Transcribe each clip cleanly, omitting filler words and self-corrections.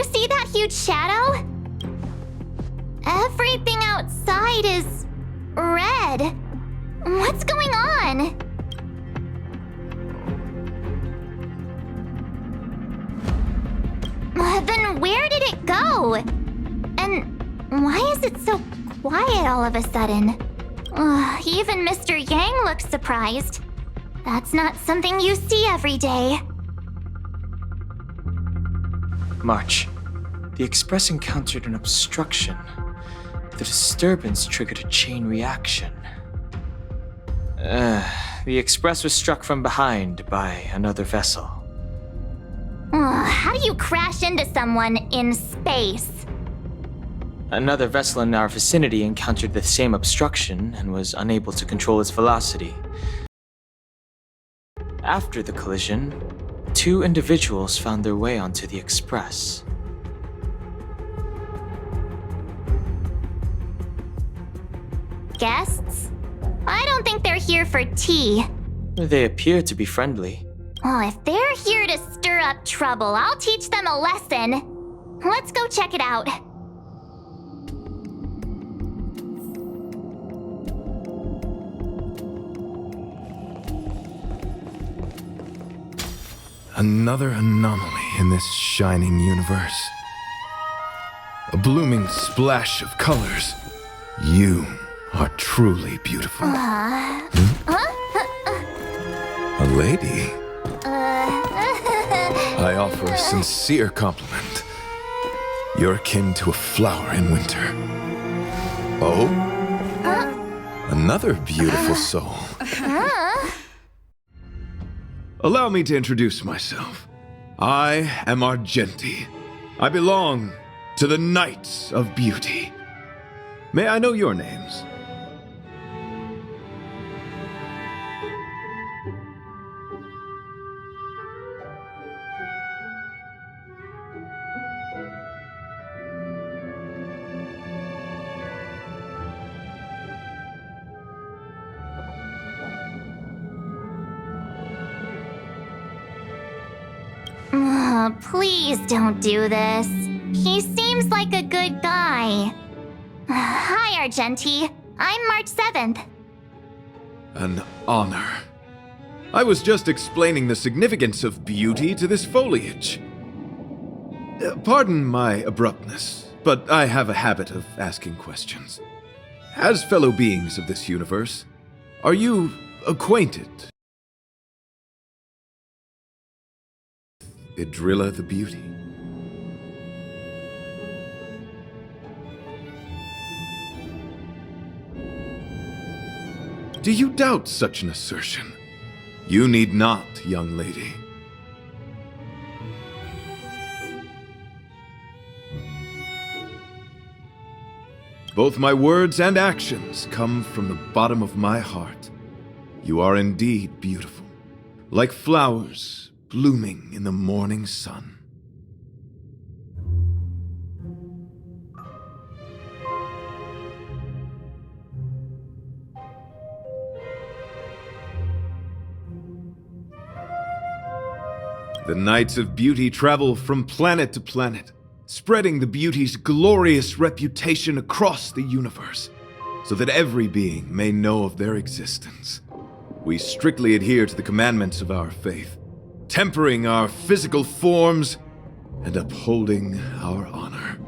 you see that huge shadow? Everything outside is red. What's going on? Then where did it go? And why is it so quiet all of a sudden? Even Mr. Yang looks surprised. That's not something you see every day. March, the Express encountered an obstruction. The disturbance triggered a chain reaction. The Express was struck from behind by another vessel. How do you crash into someone in space? Another vessel in our vicinity encountered the same obstruction and was unable to control its velocity. After the collision, 2 individuals found their way onto the Express. Guests? I don't think they're here for tea. They appear to be friendly. Well, if they're here to stir up trouble, I'll teach them a lesson. Let's go check it out. Another anomaly in this shining universe. A blooming splash of colors. You are truly beautiful. A lady? I offer a sincere compliment. You're akin to a flower in winter. Oh? Another beautiful soul. Allow me to introduce myself. I am Argenti. I belong to the Knights of Beauty. May I know your names? Please don't do this. He seems like a good guy. Hi, Argenti. I'm March 7th. An honor. I was just explaining the significance of beauty to this foliage. Pardon my abruptness, but I have a habit of asking questions. As fellow beings of this universe, are you acquainted with Idrilla the Beauty? Do you doubt such an assertion? You need not, young lady. Both my words and actions come from the bottom of my heart. You are indeed beautiful, like flowers blooming in the morning sun. The Knights of Beauty travel from planet to planet, spreading the beauty's glorious reputation across the universe, so that every being may know of their existence. We strictly adhere to the commandments of our faith, tempering our physical forms and upholding our honor.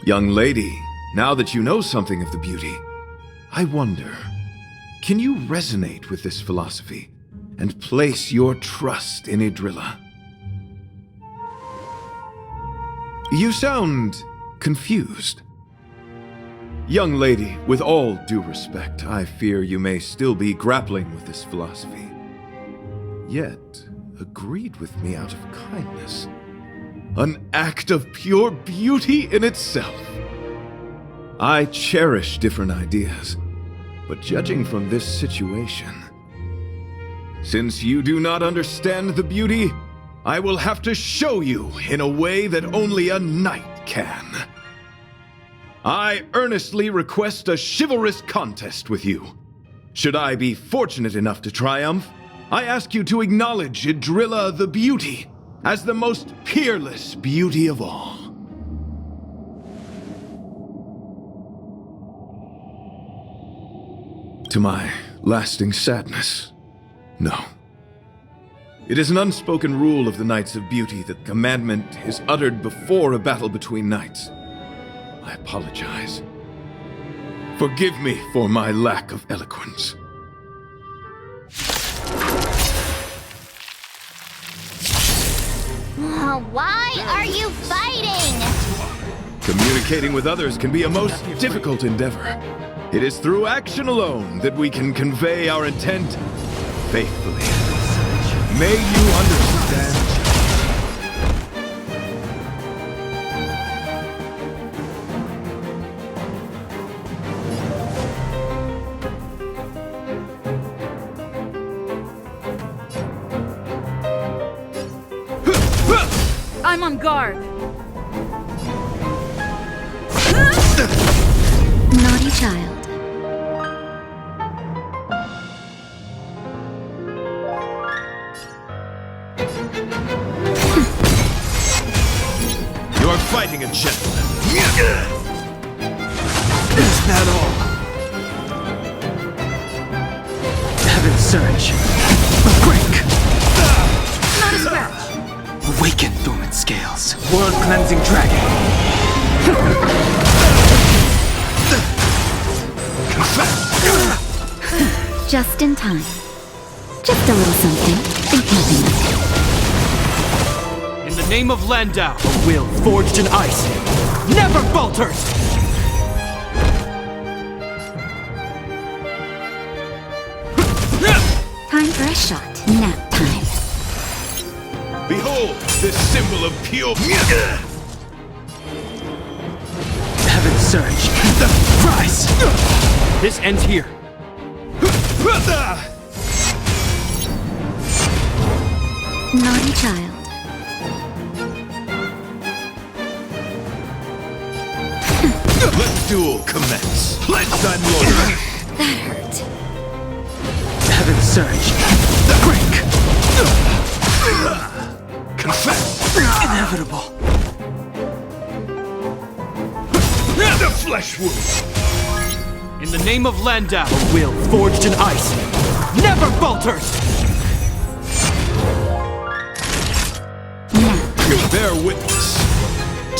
Young lady, now that you know something of the beauty, I wonder, can you resonate with this philosophy and place your trust in Idrilla? You sound confused. Young lady, with all due respect, I fear you may still be grappling with this philosophy. Yet, agreed with me out of kindness. An act of pure beauty in itself. I cherish different ideas, but judging from this situation, since you do not understand the beauty, I will have to show you in a way that only a knight can. I earnestly request a chivalrous contest with you. Should I be fortunate enough to triumph, I ask you to acknowledge Idrilla the Beauty, as the most peerless beauty of all. To my lasting sadness, no. It is an unspoken rule of the Knights of Beauty that the commandment is uttered before a battle between knights. I apologize. Forgive me for my lack of eloquence. Why are you fighting? Communicating with others can be a most difficult endeavor. It is through action alone that we can convey our intent faithfully. May you understand. I'm on guard. Naughty child. You are fighting a gentleman. Is that all? Heaven surge. Break! Not a scratch. Awaken, dormant scales. World-cleansing dragon. Just in time. Just a little something. Think nothing of it. In the name of Landau, a will forged in ice never falters! Time for a shot. Nap time. Behold, this symbol of pure. Heaven surge. Rise! This ends here. Naughty child. Let duel commence. Pledge thy loyalty. That hurt. Heaven surge. Break! Confess. Inevitable. The flesh wound. In the name of Landau, a will forged in ice never falters! Now. Bear witness.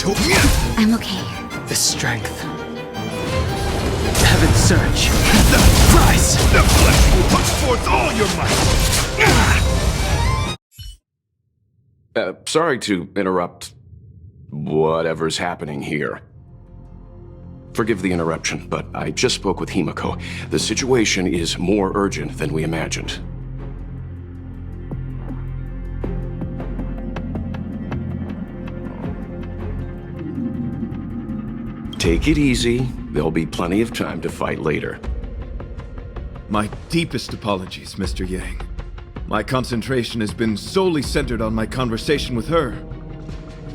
To I'm okay. The strength. Heaven surge. Rise! the flesh will put forth all your might. Sorry to interrupt whatever's happening here. Forgive the interruption, but I just spoke with Himiko. The situation is more urgent than we imagined. Take it easy. There'll be plenty of time to fight later. My deepest apologies, Mr. Yang. My concentration has been solely centered on my conversation with her.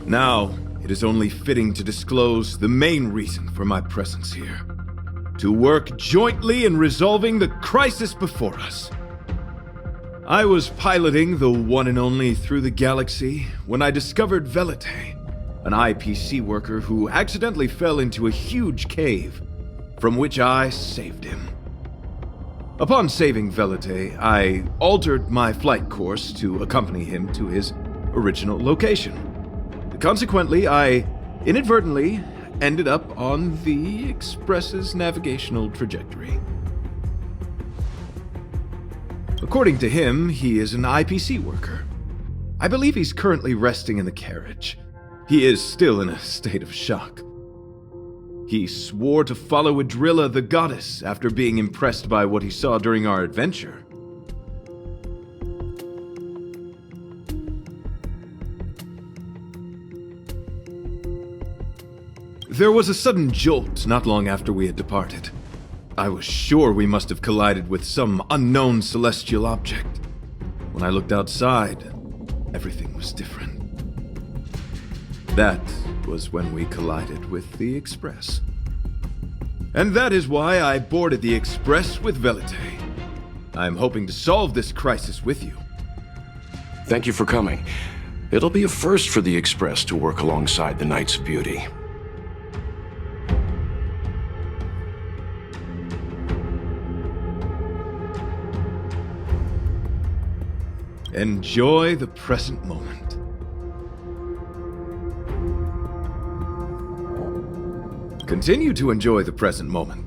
Now, it is only fitting to disclose the main reason for my presence here. To work jointly in resolving the crisis before us. I was piloting the one and only through the galaxy when I discovered Velite, an IPC worker who accidentally fell into a huge cave, from which I saved him. Upon saving Velite, I altered my flight course to accompany him to his original location. Consequently, I inadvertently ended up on the Express's navigational trajectory. According to him, he is an IPC worker. I believe he's currently resting in the carriage. He is still in a state of shock. He swore to follow Adrilla the goddess after being impressed by what he saw during our adventure. There was a sudden jolt not long after we had departed. I was sure we must have collided with some unknown celestial object. When I looked outside, everything was different. That was when we collided with the Express. And that is why I boarded the Express with Velite. I'm hoping to solve this crisis with you. Thank you for coming. It'll be a first for the Express to work alongside the Knights of Beauty. Enjoy the present moment. Continue to enjoy the present moment.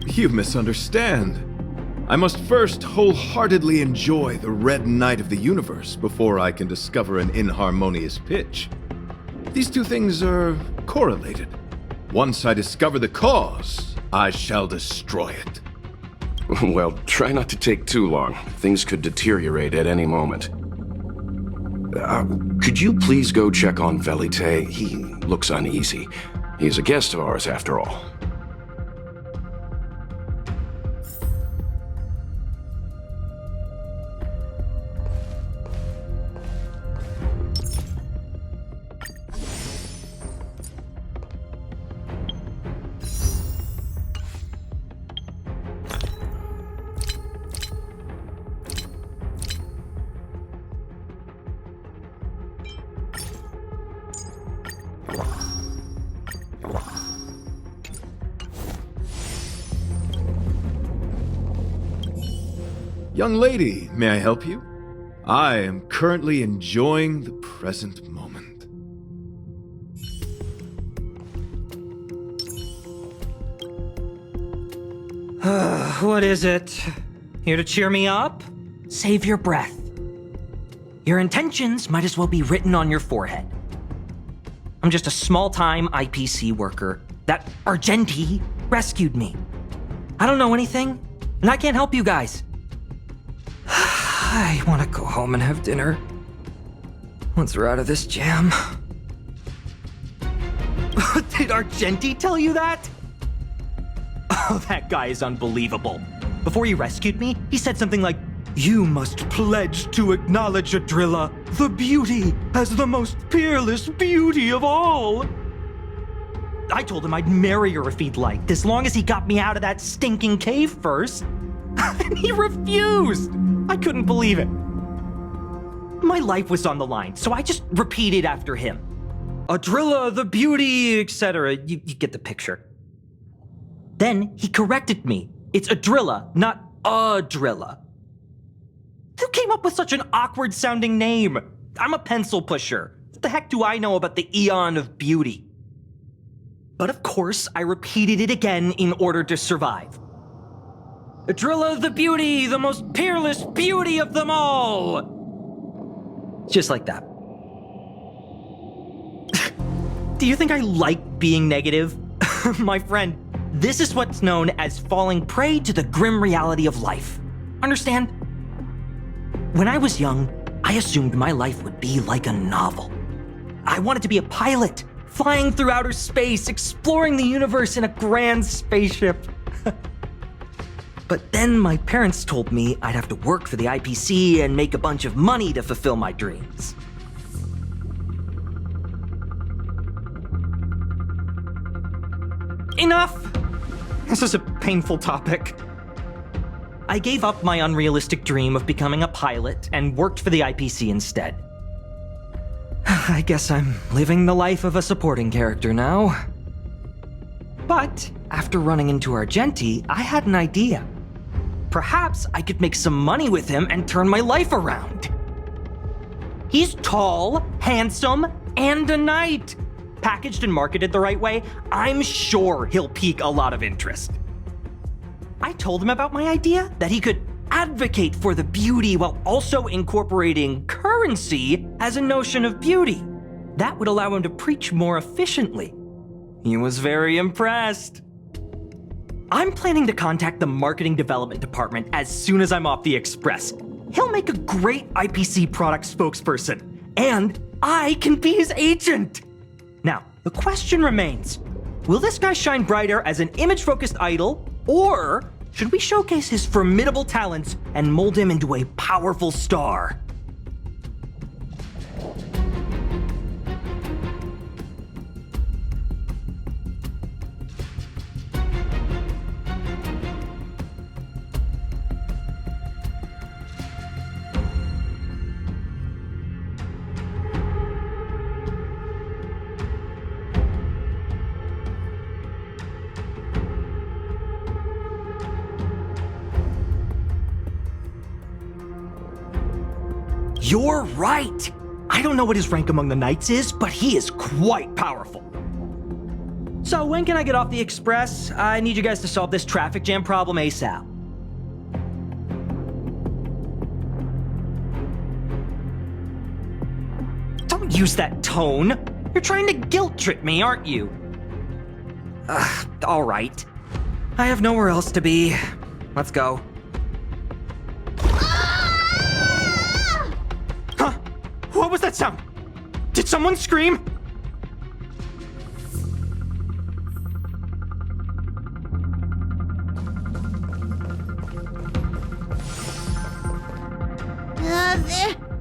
You misunderstand. I must first wholeheartedly enjoy the red night of the universe before I can discover an inharmonious pitch. These two things are correlated. Once I discover the cause, I shall destroy it. Well, try not to take too long. Things could deteriorate at any moment. Could you please go check on Velite? He looks uneasy. He's a guest of ours, after all. Young lady, may I help you? I am currently enjoying the present moment. What is it? Here to cheer me up? Save your breath. Your intentions might as well be written on your forehead. I'm just a small-time IPC worker. That Argenti rescued me. I don't know anything, and I can't help you guys. I want to go home and have dinner. Once we're out of this jam. Did Argenti tell you that? Oh, that guy is unbelievable. Before he rescued me, he said something like, "You must pledge to acknowledge Adrilla, the beauty, as the most peerless beauty of all." I told him I'd marry her if he'd liked, as long as he got me out of that stinking cave first. And he refused! I couldn't believe it. My life was on the line, so I just repeated after him. Adrilla, the beauty, etc. You get the picture. Then he corrected me. It's Adrilla, not Adrilla. Who came up with such an awkward-sounding name? I'm a pencil pusher. What the heck do I know about the Eon of Beauty? But of course, I repeated it again in order to survive. Adrilla the beauty, the most peerless beauty of them all! Just like that. Do you think I like being negative? My friend, this is what's known as falling prey to the grim reality of life. Understand? When I was young, I assumed my life would be like a novel. I wanted to be a pilot, flying through outer space, exploring the universe in a grand spaceship. But then my parents told me I'd have to work for the IPC and make a bunch of money to fulfill my dreams. Enough! This is a painful topic. I gave up my unrealistic dream of becoming a pilot and worked for the IPC instead. I guess I'm living the life of a supporting character now. But after running into Argenti, I had an idea. Perhaps I could make some money with him and turn my life around. He's tall, handsome, and a knight. Packaged and marketed the right way, I'm sure he'll pique a lot of interest. I told him about my idea, that he could advocate for the beauty while also incorporating currency as a notion of beauty. That would allow him to preach more efficiently. He was very impressed. I'm planning to contact the marketing development department as soon as I'm off the Express. He'll make a great IPC product spokesperson, and I can be his agent. Now, the question remains, will this guy shine brighter as an image-focused idol, or should we showcase his formidable talents and mold him into a powerful star? You're right! I don't know what his rank among the knights is, but he is quite powerful. So when can I get off the express? I need you guys to solve this traffic jam problem ASAP. Don't use that tone. You're trying to guilt trip me, aren't you? All right. I have nowhere else to be. Let's go. Huh? What was that sound? Did someone scream?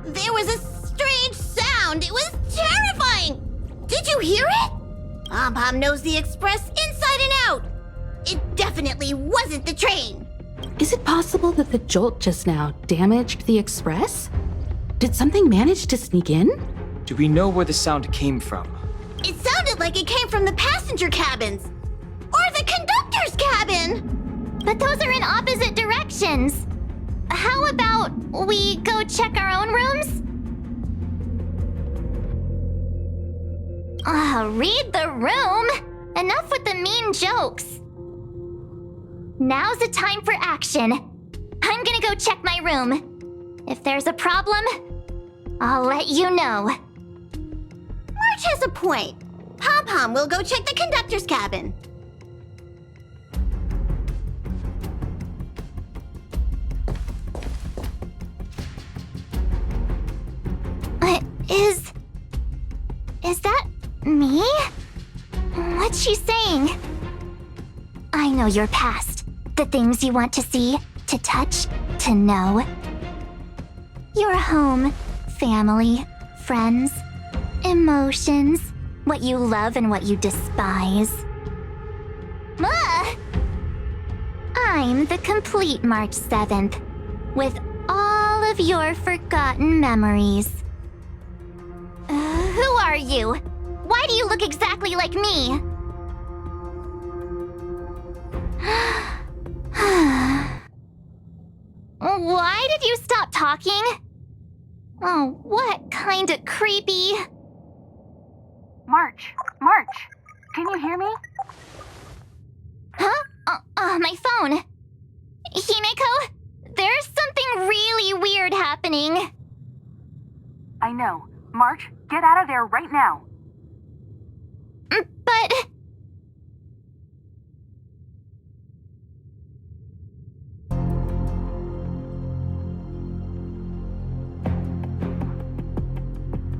There was a strange sound. It was terrifying. Did you hear it? Pom knows the express inside and out. It definitely wasn't the train. Is it possible that the jolt just now damaged the express? Did something manage to sneak in? Do we know where the sound came from? It sounded like it came from the passenger cabins. Or the conductor's cabin. But those are in opposite directions. How about we go check our own rooms? Read the room! Enough with the mean jokes. Now's the time for action. I'm gonna go check my room. If there's a problem, I'll let you know. March has a point. Pom will go check the conductor's cabin. Is that me? What's she saying? I know your past. The things you want to see, to touch, to know. Your home, family, friends, emotions, what you love and what you despise. I'm the complete March 7th, with all of your forgotten memories. Who are you? Why do you look exactly like me? Why did you stop talking? Oh, what kind of creepy... March, can you hear me? Huh? My phone. Himeko, there's something really weird happening. I know. March, get out of there right now. But...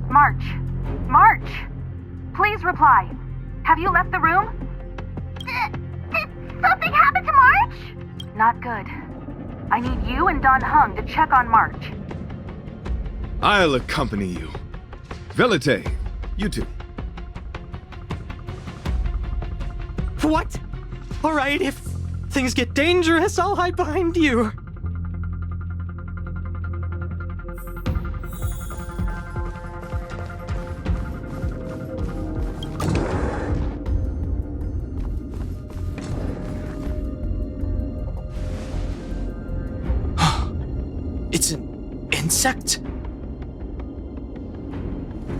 March! Please reply. Have you left the room? Did something happen to March? Not good. I need you and Don Hung to check on March. I'll accompany you. Velite, you too. What? All right, if things get dangerous, I'll hide behind you. It's an insect?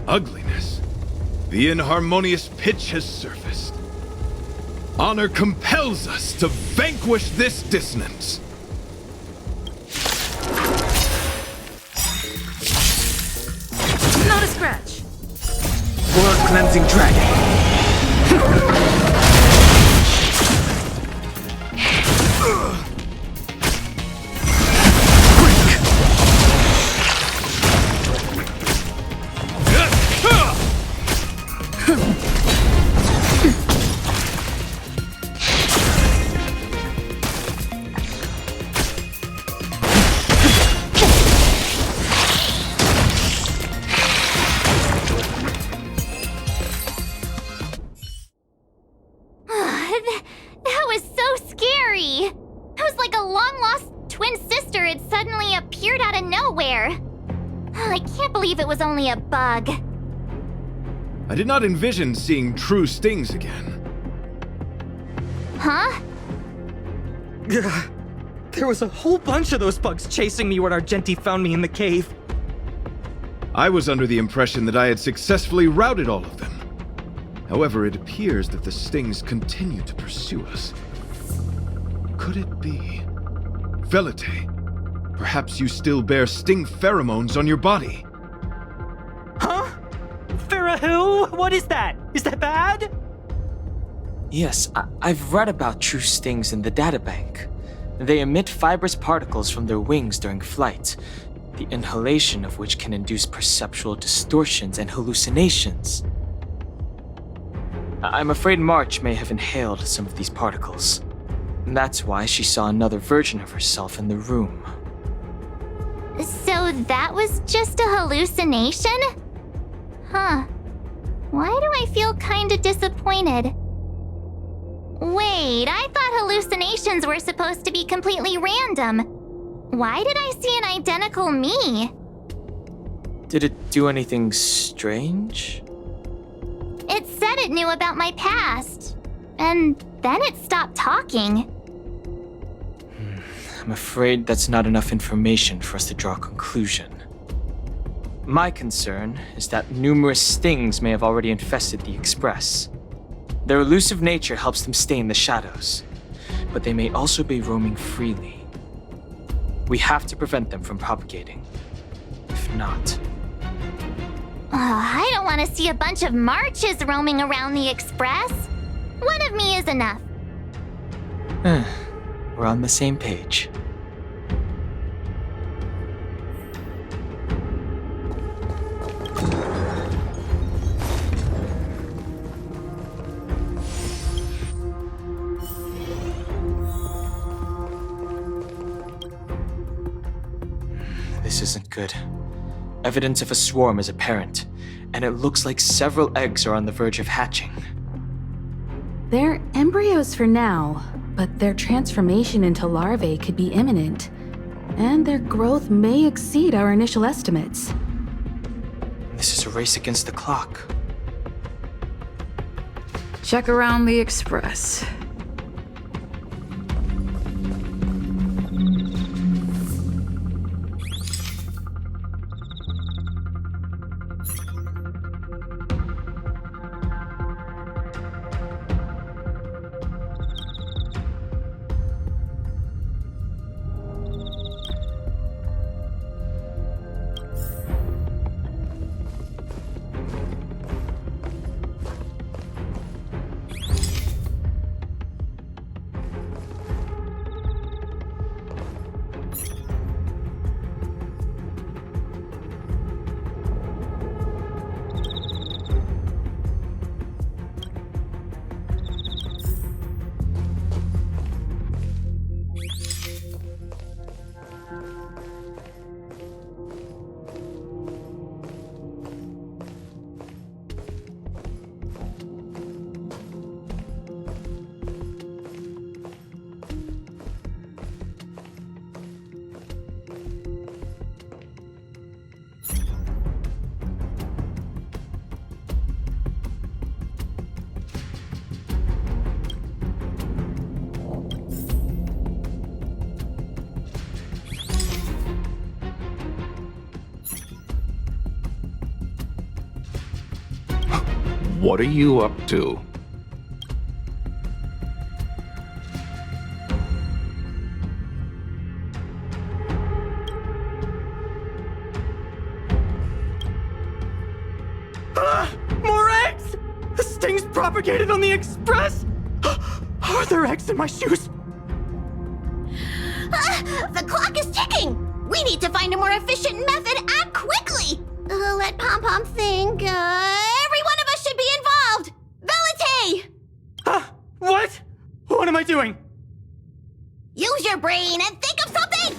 Ugliness. The inharmonious pitch has surfaced. Honor compels us to vanquish this dissonance. Not a scratch. Blood cleansing dragon. That was so scary! It was like a long-lost twin sister had suddenly appeared out of nowhere. I can't believe it was only a bug. I did not envision seeing true stings again. Huh? There was a whole bunch of those bugs chasing me when Argenti found me in the cave. I was under the impression that I had successfully routed all of them. However, it appears that the stings continue to pursue us. Could it be? Velite, perhaps you still bear sting pheromones on your body. Huh? Who? What is that? Is that bad? Yes, I've read about true stings in the databank. They emit fibrous particles from their wings during flight, the inhalation of which can induce perceptual distortions and hallucinations. I'm afraid March may have inhaled some of these particles. That's why she saw another version of herself in the room. So that was just a hallucination? Huh. Why do I feel kinda disappointed? Wait, I thought hallucinations were supposed to be completely random. Why did I see an identical me? Did it do anything strange? It said it knew about my past. And then it stopped talking. I'm afraid that's not enough information for us to draw a conclusion. My concern is that numerous stings may have already infested the Express. Their elusive nature helps them stay in the shadows, but they may also be roaming freely. We have to prevent them from propagating. If not... I don't want to see a bunch of marches roaming around the Express. One of me is enough. We're on the same page. This isn't good. Evidence of a swarm is apparent, and it looks like several eggs are on the verge of hatching. They're embryos for now, but their transformation into larvae could be imminent, and their growth may exceed our initial estimates. This is a race against the clock. Check around the Express. What are you up to? More eggs! The stings propagated on the Express! Are there eggs in my shoes? The clock is ticking! We need to find a more efficient method. Act quickly! Let Pom Pom think. Every one of us should be involved! Velite! What? What am I doing? Use your brain and think of something!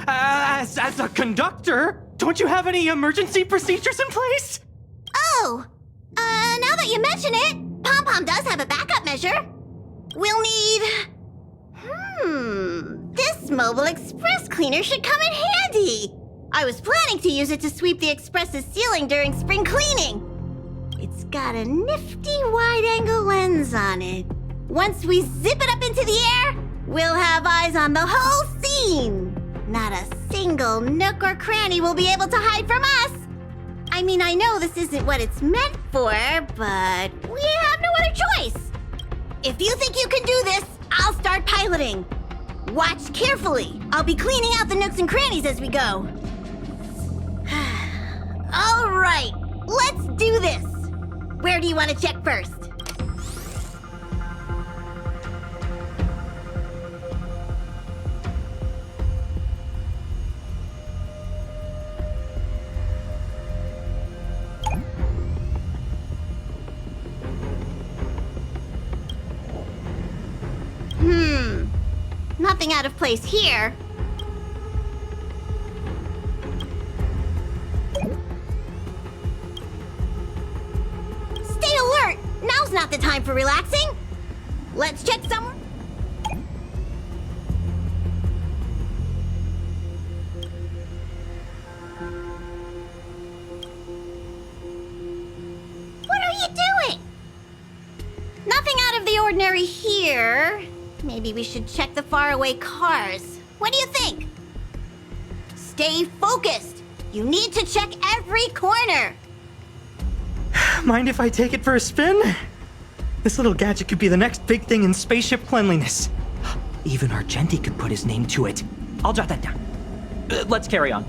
As a conductor, don't you have any emergency procedures in place? Oh, now that you mention it, Pom Pom does have a backup measure. We'll need... This mobile express cleaner should come in handy. I was planning to use it to sweep the Express's ceiling during spring cleaning. It's got a nifty wide-angle lens on it. Once we zip it up into the air, we'll have eyes on the whole scene. Not a single nook or cranny will be able to hide from us. I mean, I know this isn't what it's meant for, but we have no other choice. If you think you can do this, I'll start piloting. Watch carefully. I'll be cleaning out the nooks and crannies as we go. All right, let's do this. Where do you want to check first? Nothing out of place here. Stay alert! Now's not the time for relaxing. Let's check some... What are you doing? Nothing out of the ordinary here. Maybe we should check the faraway cars. What do you think? Stay focused. You need to check every corner. Mind if I take it for a spin? This little gadget could be the next big thing in spaceship cleanliness. Even Argenti could put his name to it. I'll jot that down. Let's carry on.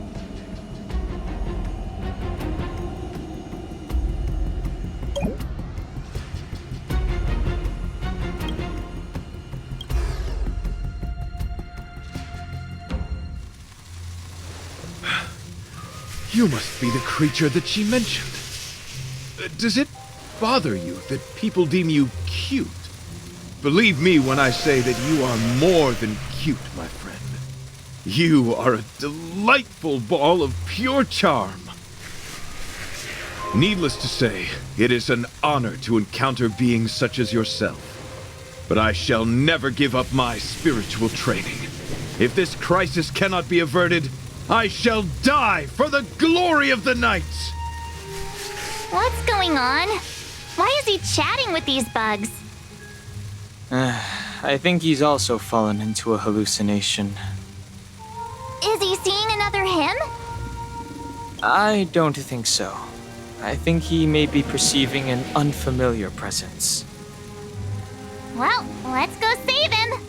You must be the creature that she mentioned. Does it bother you that people deem you cute? Believe me when I say that you are more than cute, my friend. You are a delightful ball of pure charm. Needless to say, it is an honor to encounter beings such as yourself. But I shall never give up my spiritual training. If this crisis cannot be averted, I shall die for the glory of the night! What's going on? Why is he chatting with these bugs? I think he's also fallen into a hallucination. Is he seeing another him? I don't think so. I think he may be perceiving an unfamiliar presence. Well, let's go save him!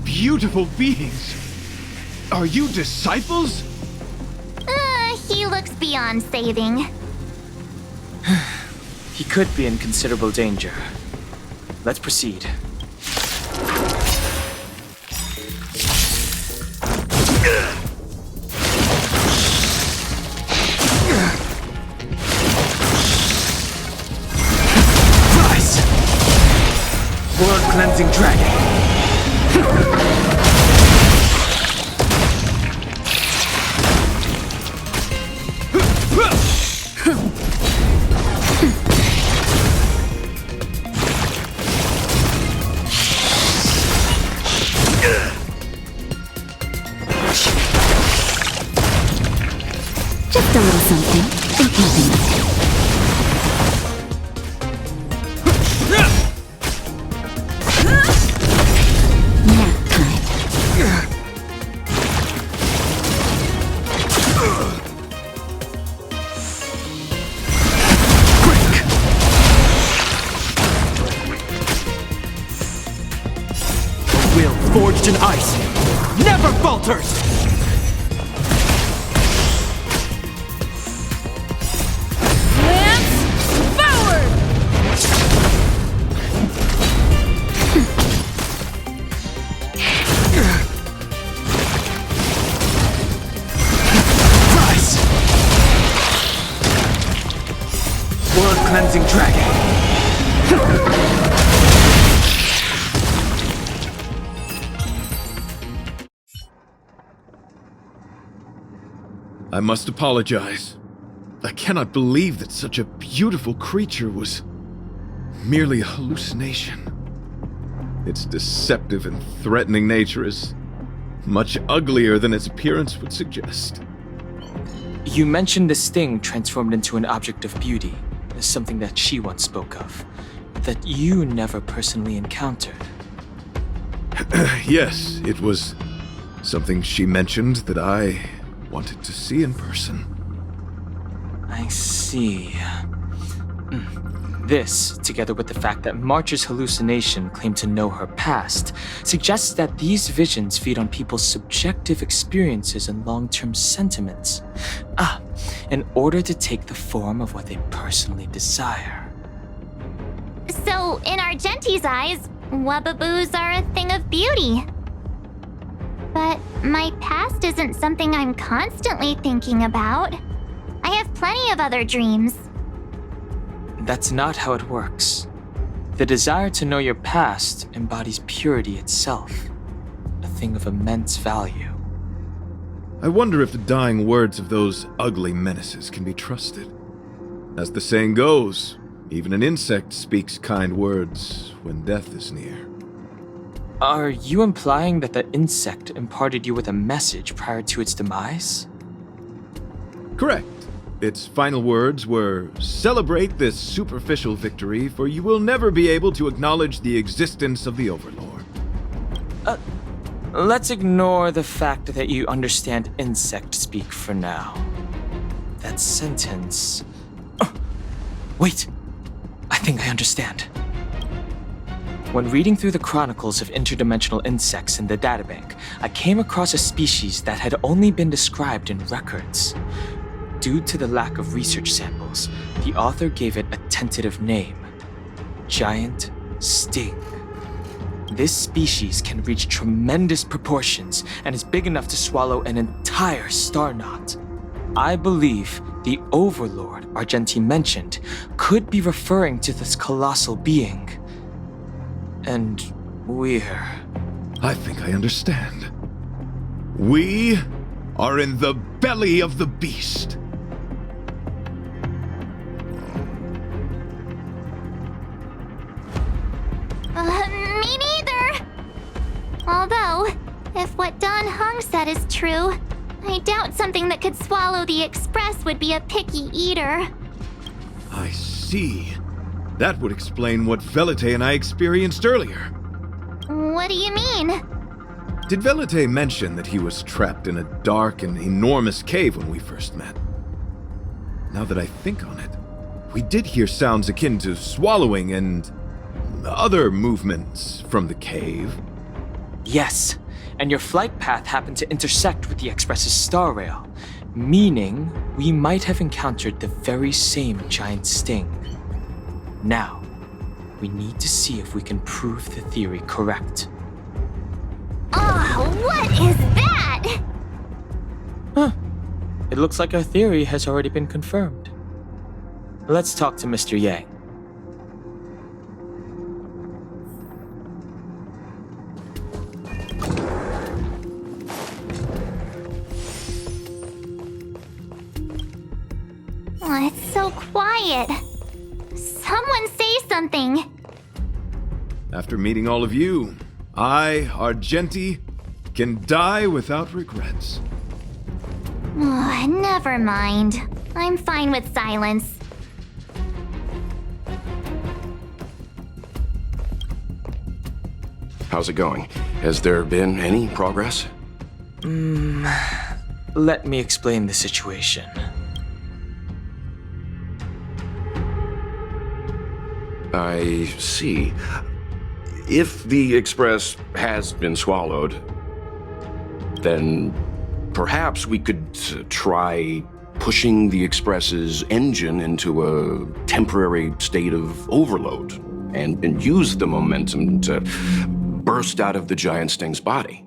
Beautiful beings! Are you disciples? He looks beyond saving. He could be in considerable danger. Let's proceed. Rise! Blood-cleansing dragon! Just a little something. Think nothing of it. Nap time. Quick! A will forged in ice never falters! Cleansing dragon. I must apologize. I cannot believe that such a beautiful creature was merely a hallucination. Its deceptive and threatening nature is much uglier than its appearance would suggest. You mentioned this thing transformed into an object of beauty. something that she once spoke of, that you never personally encountered. Yes, it was something she mentioned that I wanted to see in person. I see. This, together with the fact that March's hallucination claimed to know her past, suggests that these visions feed on people's subjective experiences and long-term sentiments. In order to take the form of what they personally desire. So, in Argenti's eyes, Wubbaboos are a thing of beauty. But my past isn't something I'm constantly thinking about. I have plenty of other dreams. That's not how it works. The desire to know your past embodies purity itself, a thing of immense value. I wonder if the dying words of those ugly menaces can be trusted. As the saying goes, even an insect speaks kind words when death is near. Are you implying that the insect imparted you with a message prior to its demise? Correct. Its final words were, "Celebrate this superficial victory, for you will never be able to acknowledge the existence of the Overlord." Let's ignore the fact that you understand insect speak for now. That sentence... Oh, wait! I think I understand. When reading through the chronicles of interdimensional insects in the databank, I came across a species that had only been described in records. Due to the lack of research samples, the author gave it a tentative name: Giant Sting. This species can reach tremendous proportions and is big enough to swallow an entire star knot. I believe the Overlord Argenti mentioned could be referring to this colossal being. And we're... I think I understand. We are in the belly of the beast. Me neither! Although, if what Don Hung said is true, I doubt something that could swallow the Express would be a picky eater. I see. That would explain what Velite and I experienced earlier. What do you mean? Did Velite mention that he was trapped in a dark and enormous cave when we first met? Now that I think on it, we did hear sounds akin to swallowing and other movements from the cave. Yes, and your flight path happened to intersect with the Express's star rail, meaning we might have encountered the very same giant sting. Now, we need to see if we can prove the theory correct. Oh, what is that? Huh. It looks like our theory has already been confirmed. Let's talk to Mr. Yang. Oh, it's so quiet. Someone say something. After meeting all of you, I, Argenti, can die without regrets. Oh, never mind. I'm fine with silence. How's it going? Has there been any progress? Let me explain the situation. I see. If the Express has been swallowed, then perhaps we could try pushing the Express's engine into a temporary state of overload and use the momentum to burst out of the giant sting's body.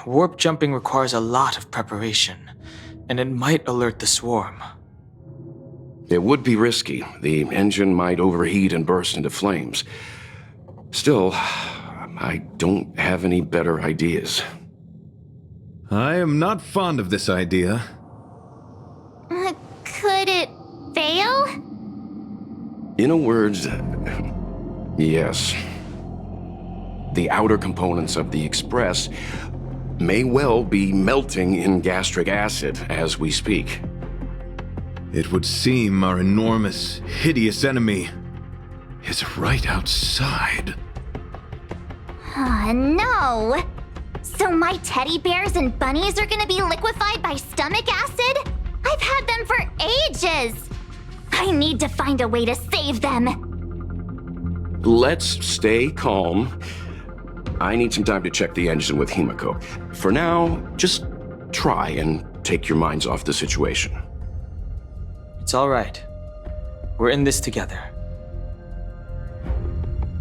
Warp jumping requires a lot of preparation, and it might alert the swarm. It would be risky. The engine might overheat and burst into flames. Still, I don't have any better ideas. I am not fond of this idea. Could it fail? In a word, yes. The outer components of the Express may well be melting in gastric acid as we speak. It would seem our enormous, hideous enemy is right outside. No! So my teddy bears and bunnies are gonna be liquefied by stomach acid? I've had them for ages! I need to find a way to save them! Let's stay calm. I need some time to check the engine with Himiko. For now, just try and take your minds off the situation. It's all right. We're in this together.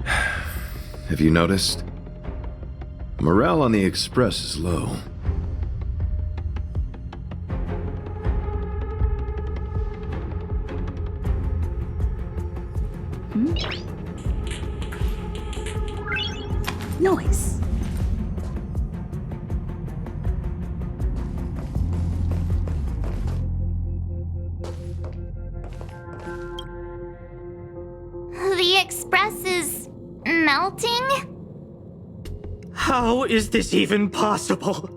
Have you noticed? Morale on the Express is low. Noise. The Express is melting? How is this even possible?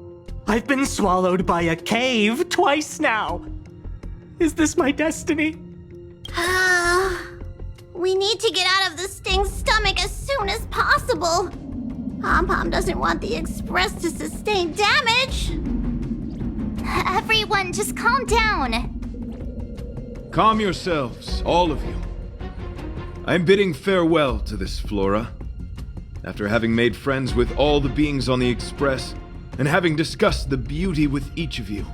I've been swallowed by a cave twice now. Is this my destiny? We need to get out of the Sting's stomach as soon as possible. Pom-Pom doesn't want the Express to sustain damage. Everyone, just calm down. Calm yourselves, all of you. I'm bidding farewell to this Flora. After having made friends with all the beings on the Express, and having discussed the beauty with each of you,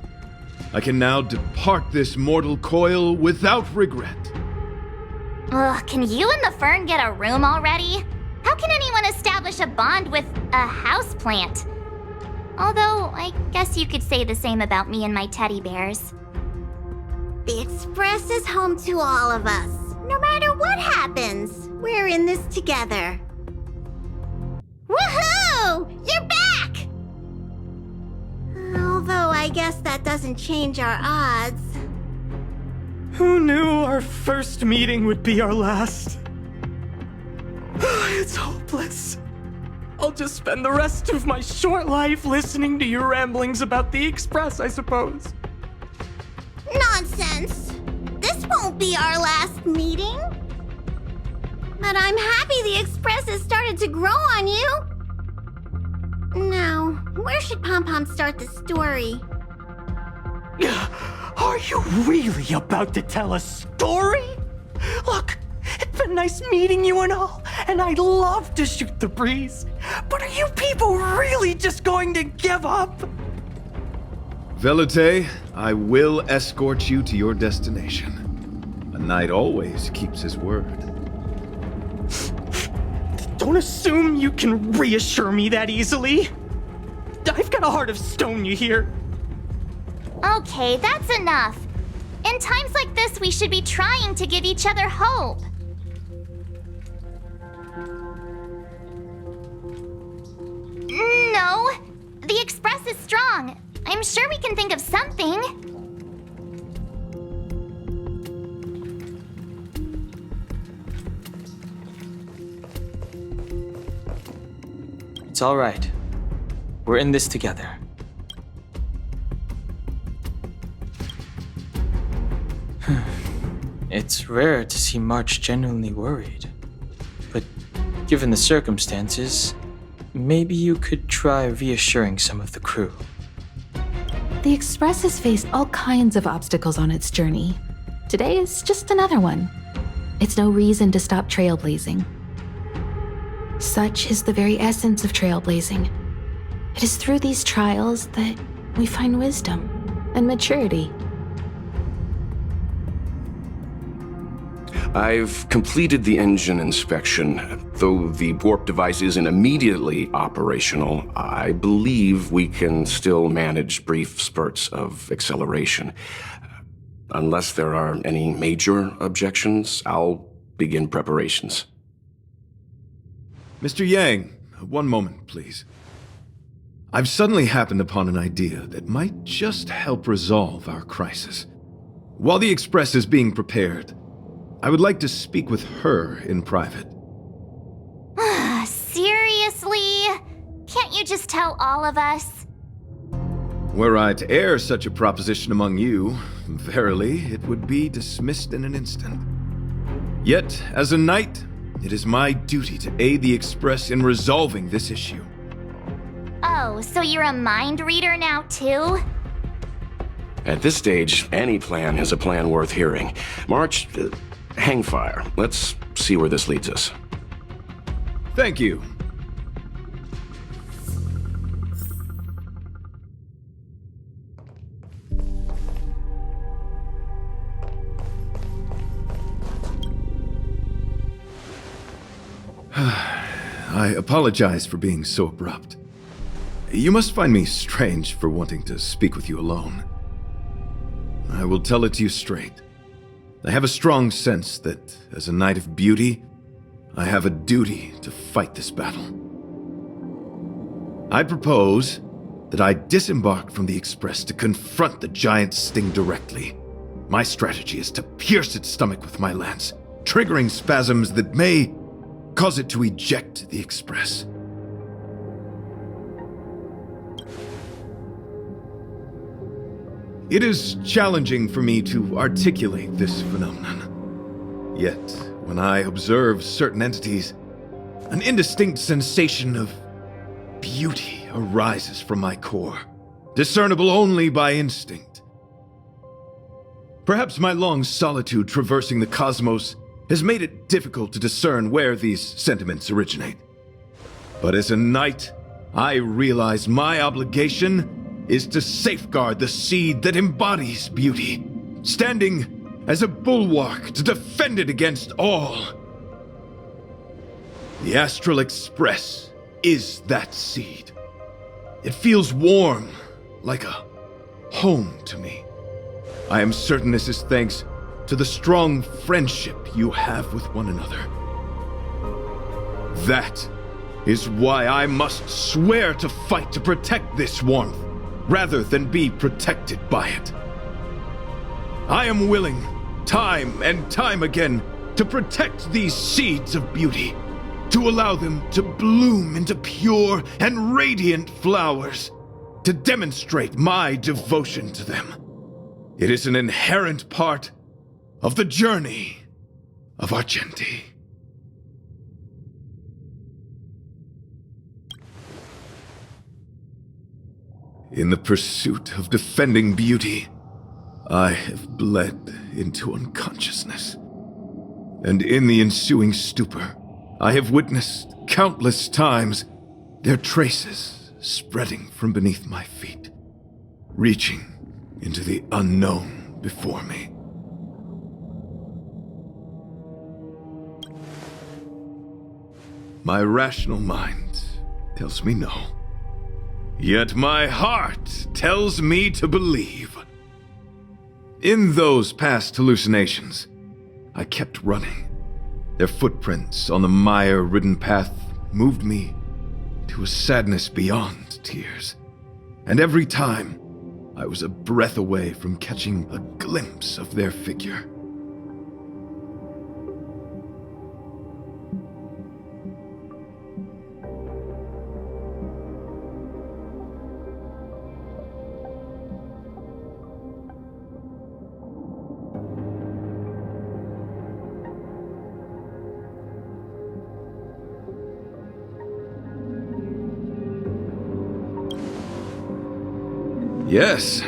I can now depart this mortal coil without regret. Ugh, can you and the fern get a room already? How can anyone establish a bond with a houseplant? Although, I guess you could say the same about me and my teddy bears. The Express is home to all of us. No matter what happens, we're in this together. Woohoo! You're back! Although I guess that doesn't change our odds. Who knew our first meeting would be our last? It's hopeless. I'll just spend the rest of my short life listening to your ramblings about the Express, I suppose. Nonsense! This won't be our last meeting. But I'm happy the Express has started to grow on you. Now, where should Pom-Pom start the story? Are you really about to tell a story? Look, it's been nice meeting you and all, and I'd love to shoot the breeze. But are you people really just going to give up? Velite, I will escort you to your destination. A knight always keeps his word. Don't assume you can reassure me that easily. I've got a heart of stone, you hear? Okay, that's enough. In times like this, we should be trying to give each other hope. No, the Express is strong. I'm sure we can think of something. It's all right. We're in this together. It's rare to see March genuinely worried. But given the circumstances, maybe you could try reassuring some of the crew. The Express has faced all kinds of obstacles on its journey. Today is just another one. It's no reason to stop trailblazing. Such is the very essence of trailblazing. It is through these trials that we find wisdom and maturity. I've completed the engine inspection. Though the warp device isn't immediately operational, I believe we can still manage brief spurts of acceleration. Unless there are any major objections, I'll begin preparations. Mr. Yang, one moment, please. I've suddenly happened upon an idea that might just help resolve our crisis. While the Express is being prepared, I would like to speak with her in private. Seriously? Can't you just tell all of us? Were I to air such a proposition among you, verily, it would be dismissed in an instant. Yet, as a knight, it is my duty to aid the Express in resolving this issue. Oh, so you're a mind reader now too? At this stage, any plan is a plan worth hearing. March, hang fire. Let's see where this leads us. Thank you. I apologize for being so abrupt. You must find me strange for wanting to speak with you alone. I will tell it to you straight. I have a strong sense that, as a knight of beauty, I have a duty to fight this battle. I propose that I disembark from the Express to confront the giant sting directly. My strategy is to pierce its stomach with my lance, triggering spasms that may cause it to eject the Express. It is challenging for me to articulate this phenomenon. Yet, when I observe certain entities, an indistinct sensation of beauty arises from my core, discernible only by instinct. Perhaps my long solitude traversing the cosmos has made it difficult to discern where these sentiments originate. But as a knight, I realize my obligation is to safeguard the seed that embodies beauty, standing as a bulwark to defend it against all. The Astral Express is that seed. It feels warm, like a home to me. I am certain this is thanks to the strong friendship you have with one another. That is why I must swear to fight to protect this warmth, rather than be protected by it. I am willing, time and time again, to protect these seeds of beauty, to allow them to bloom into pure and radiant flowers, to demonstrate my devotion to them. It is an inherent part of the journey of Argenti. In the pursuit of defending beauty, I have bled into unconsciousness. And in the ensuing stupor, I have witnessed countless times their traces spreading from beneath my feet, reaching into the unknown before me. My rational mind tells me no. Yet my heart tells me to believe. In those past hallucinations, I kept running. Their footprints on the mire-ridden path moved me to a sadness beyond tears. And every time, I was a breath away from catching a glimpse of their figure. Yes,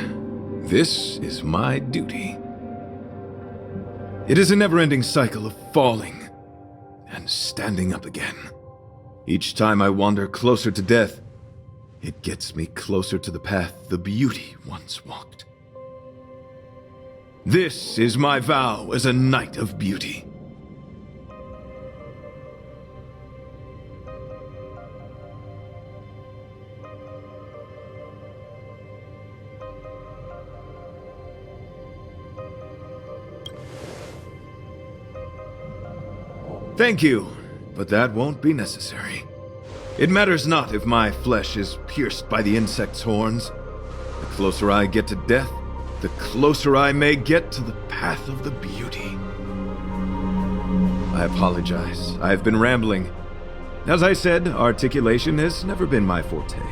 this is my duty. It is a never-ending cycle of falling and standing up again. Each time I wander closer to death, it gets me closer to the path the beauty once walked. This is my vow as a knight of beauty. Thank you, but that won't be necessary. It matters not if my flesh is pierced by the insect's horns. The closer I get to death, the closer I may get to the path of the beauty. I apologize. I've been rambling. As I said, articulation has never been my forte.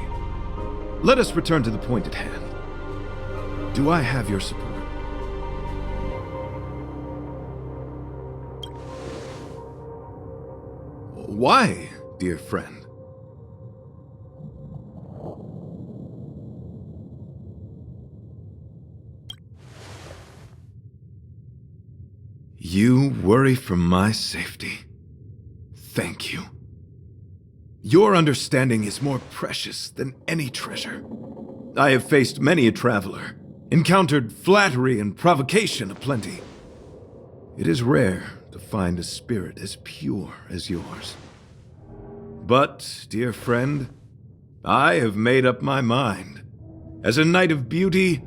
Let us return to the point at hand. do I have your support? Why, dear friend? You worry for my safety. Thank you. Your understanding is more precious than any treasure. I have faced many a traveler, encountered flattery and provocation aplenty. It is rare to find a spirit as pure as yours. But, dear friend, I have made up my mind. As a knight of beauty,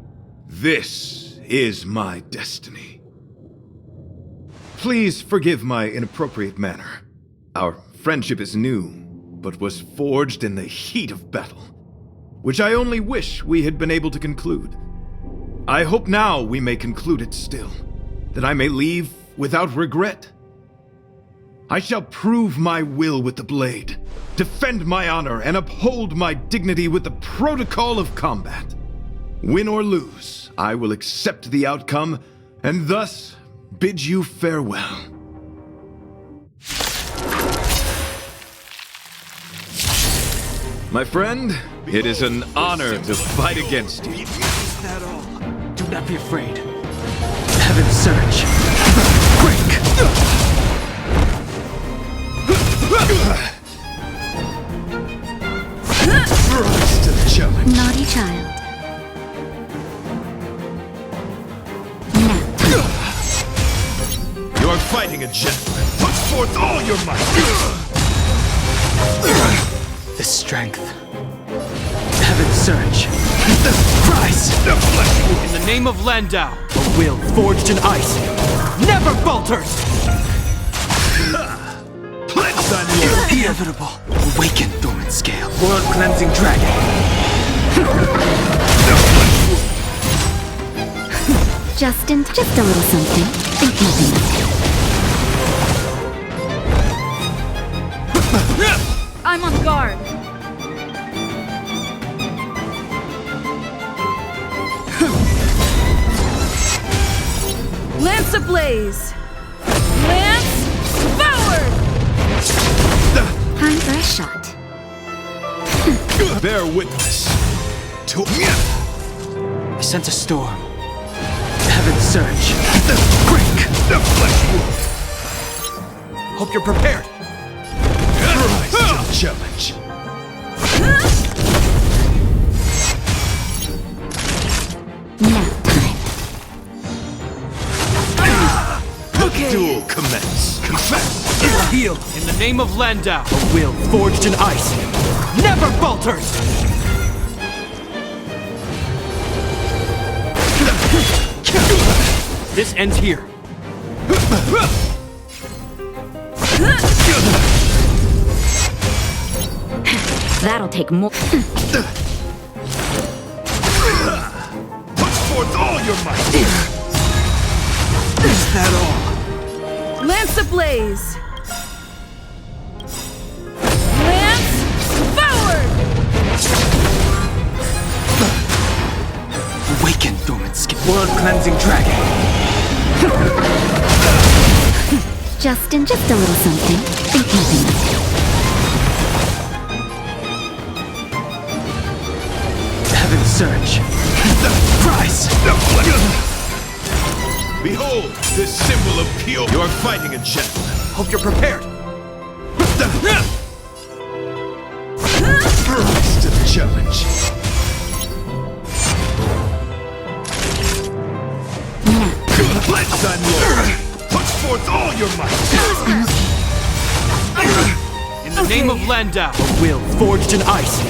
this is my destiny. Please forgive my inappropriate manner. Our friendship is new, but was forged in the heat of battle, which I only wish we had been able to conclude. I hope now we may conclude it still, that I may leave without regret. I shall prove my will with the blade, defend my honor, and uphold my dignity with the protocol of combat. Win or lose, I will accept the outcome, and thus bid you farewell. My friend, it is an honor to fight against you. Is that all? Do not be afraid. Heaven's surge. Break! Rise to the challenge. Naughty child. You are fighting a gentleman. Put forth all your might. The strength. Heaven's surge. Rise! The flesh wound. In the name of Landau, a will forged in ice never falters! Cleanse on you. Inevitable. Awaken, dormant scale. World cleansing dragon. The flesh wound. Just a little something. Think nothing. I'm on guard. Lance ablaze! Lance forward! Time for a shot. Bear witness to I sense a storm. Heaven's surge. Break! the flesh wound. Hope you're prepared. Rise to the challenge. Now time. Let the duel commence. Confess. Heal in the name of Landau. A will forged in ice never falters. This ends here. That'll take more. Put forth all your might. Is that all? Lance ablaze! Lance forward! Awaken, dormant skin. World cleansing dragon. Just a little something. Think nothing. Heaven's surge. Rise! Behold, this symbol of pure. You are fighting a gentleman. Hope you're prepared. Rise to the challenge. Cleanse on you. Put forth all your might. In the name of Landau, a will forged in ice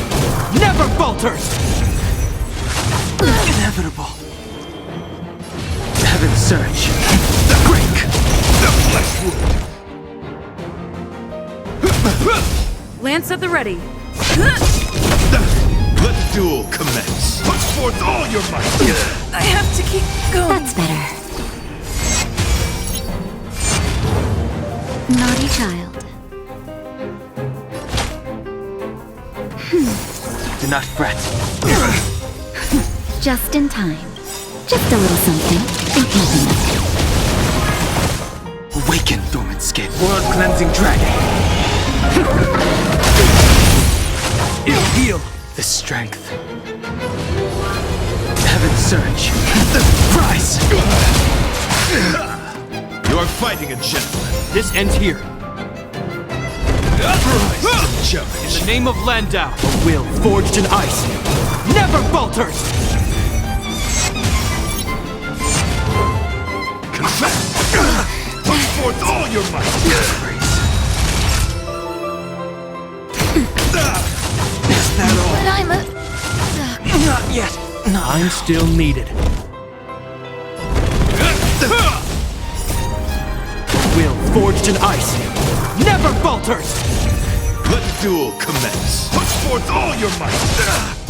never falters. Inevitable. Heaven's surge. Break! The flesh wound. Lance at the ready. Let the duel commence. Put forth all your might. I have to keep going. That's better. Naughty child. Do not fret. Just in time. Just a little something. Think nothing of it. Awaken, dormant skin. World-cleansing dragon. It'll heal. The strength. Heaven's surge. Rise! You are fighting a gentleman. This ends here. Rise to the In challenge. the name of Landau, a will forged in ice never falters! Confess! Put forth all your might! Is that all? But I'm a... Not yet. No. I'm still needed. Will forged in ice never falters! Let the duel commence. Put forth all your might!